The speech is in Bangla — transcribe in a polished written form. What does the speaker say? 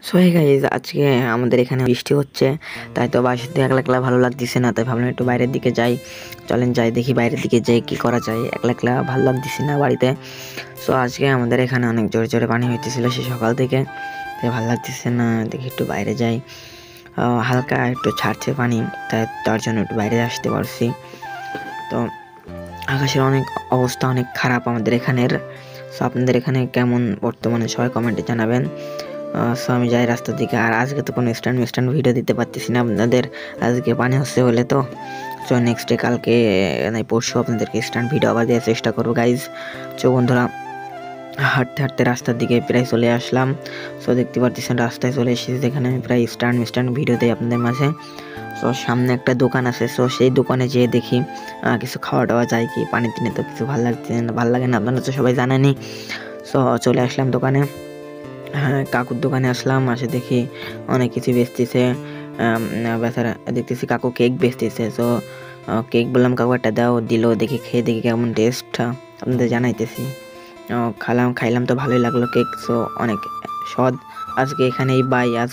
সো হে গাইজ, আজকে আমাদের এখানে বৃষ্টি হচ্ছে, তাই তো বাসাতে একলা একলা ভালো লাগতেছে না, তাই ভাবলাম একটু বাইরের দিকে যাই। চলেন যাই, দেখি বাইরের দিকে যাই কি করা যায়, একলা একলা ভালো লাগতেছে না বাড়িতে। সো আজকে আমাদের এখানে অনেক জোরে জোরে পানি হইতেছিল সে সকাল থেকে, তাই ভালো লাগতেছে না, দেখি একটু বাইরে যাই। হালকা একটু ছাড়ছে পানি, তাই তার জন্য একটু বাইরে আসতে পারছি। তো আকাশের অবস্থা অনেক খারাপ আমাদের এখানের। সো আপনাদের এখানে কেমন বর্তমানে সবাই কমেন্টে জানাবেন। সো আমি যাই রাস্তার দিকে। আর আজকে তো কোনো স্ট্যান্ড ভিডিও দিতে পারতেছি না আপনাদের, আজকে পানি হচ্ছে বলে। তো সো নেক্সট ডে কালকে নাই পরশু আপনাদেরকে স্ট্যান্ড ভিডিও আবার দেওয়ার চেষ্টা করবো গাইজ। সো বন্ধুরা, হাঁটতে হাঁটতে রাস্তার দিকে প্রায় চলে আসলাম। সো দেখতে পাচ্ছেন রাস্তায় চলে এসেছি, যেখানে আমি প্রায় স্ট্যান্ড ভিডিও দিই আপনাদের মাঝে। সো সামনে একটা দোকান আছে, সো সেই দোকানে যেয়ে দেখি কিছু খাওয়া দাওয়া যায় কি। পানি টিনে তো কিছু ভালো লাগে না, আপনারা তো সবাই জানেনই। সো চলে আসলাম দোকানে। হ্যাঁ, কাকুর দোকানে আসলাম, আসে দেখি অনেক কিছু বেচতেছে। বেচারা দেখতেছি কাকু কেক বেচতেছে। সো কেক বললাম কাকু একটা দাও, দিল। দেখি খেয়ে দেখি কেমন টেস্ট আপনাদের জানাইতেছি। খাইলাম তো ভালোই লাগলো কেক। সো অনেক স্বাদ। আজকে এখানেই বাই। আজকে